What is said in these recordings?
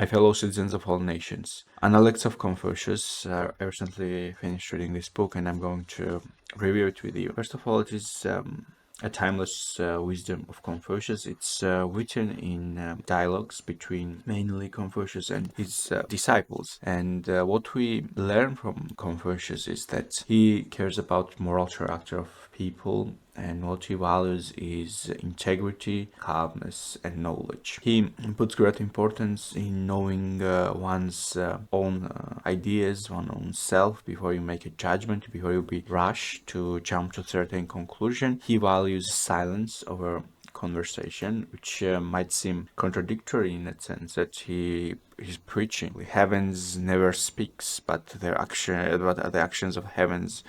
my fellow citizens of all nations. Analects of Confucius. I recently finished reading this book and I'm going to review it with you. First of all, it is a timeless wisdom of Confucius. It's written in dialogues between mainly Confucius and his disciples. And what we learn from Confucius is that he cares about moral character of people, and what he values is integrity, calmness, and knowledge. He puts great importance in knowing one's own ideas, one's own self before you make a judgment, before you be rushed to jump to certain conclusion. He values silence over conversation, which might seem contradictory in that sense that he's preaching. Heavens never speaks, but the actions of heavens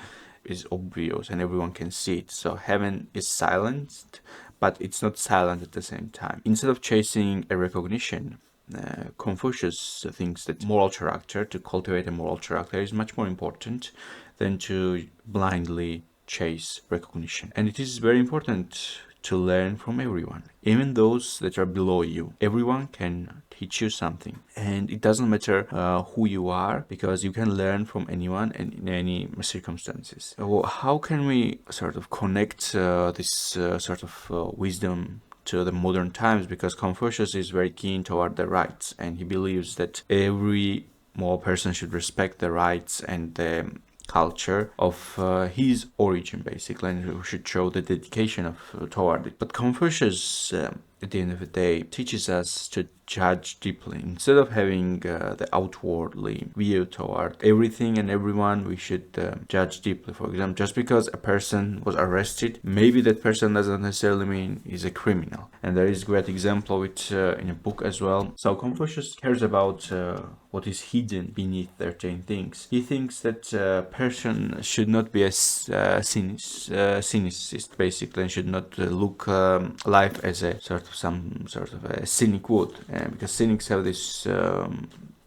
is obvious and everyone can see it. So heaven is silenced, but it's not silent at the same time. Instead of chasing a recognition, Confucius thinks that to cultivate a moral character is much more important than to blindly chase recognition. And it is very important to learn from everyone, even those that are below you. Everyone can teach you something, and it doesn't matter who you are, because you can learn from anyone and in any circumstances. How can we sort of connect this wisdom to the modern times? Because Confucius is very keen toward the rights, and he believes that every moral person should respect the rights and the culture of his origin, basically, and we should show the dedication of toward it. But Confucius, at the end of the day, teaches us to judge deeply. Instead of having the outwardly view toward everything and everyone, we should judge deeply. For example, just because a person was arrested, maybe that person doesn't necessarily mean he's a criminal. And there is a great example of it in a book as well. So Confucius cares about what is hidden beneath certain things. He thinks that a person should not be a cynicist, basically, and should not look life as a some sort of a cynic would, because cynics have this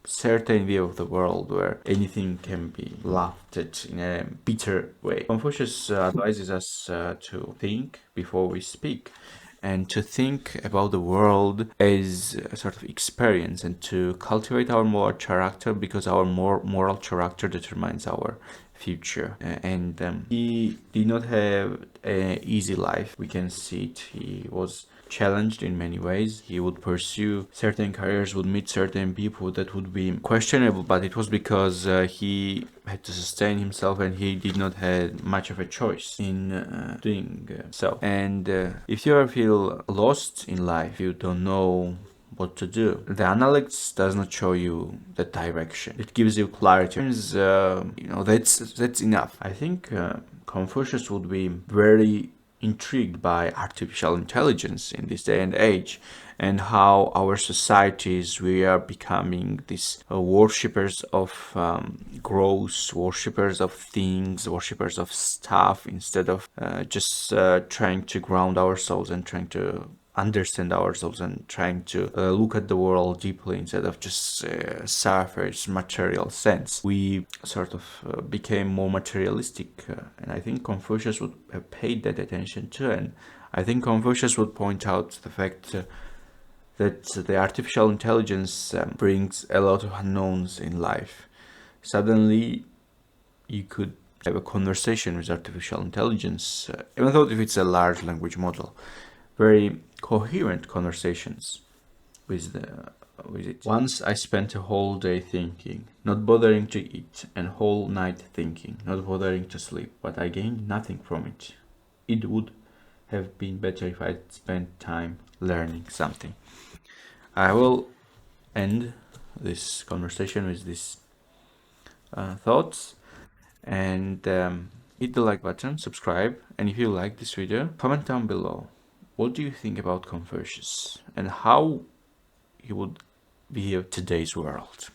certain view of the world where anything can be laughed at in a bitter way. Confucius advises us to think before we speak, and to think about the world as a sort of experience, and to cultivate our moral character, because our moral character determines our future. And he did not have an easy life. We can see it. He was challenged in many ways. He would pursue certain careers, would meet certain people that would be questionable, but it was because he had to sustain himself and he did not have much of a choice in doing so. And if you ever feel lost in life, you don't know what to do, the Analects does not show you the direction. It gives you clarity. That's enough. I think Confucius would be very intrigued by artificial intelligence in this day and age, and how our societies, we are becoming these worshippers of growth, worshippers of things, worshippers of stuff, instead of just trying to ground ourselves and trying to understand ourselves and trying to look at the world deeply, instead of just surface material sense. We sort of became more materialistic, and I think Confucius would have paid that attention too. And I think Confucius would point out the fact that the artificial intelligence brings a lot of unknowns in life. Suddenly you could have a conversation with artificial intelligence, even though if it's a large language model, very coherent conversations with it. Once I spent a whole day thinking, not bothering to eat, and whole night thinking, not bothering to sleep, but I gained nothing from it. It would have been better if I'd spent time learning something. I will end this conversation with these thoughts, and hit the like button, subscribe, and if you like this video, comment down below. What do you think about Confucius and how he would view today's world?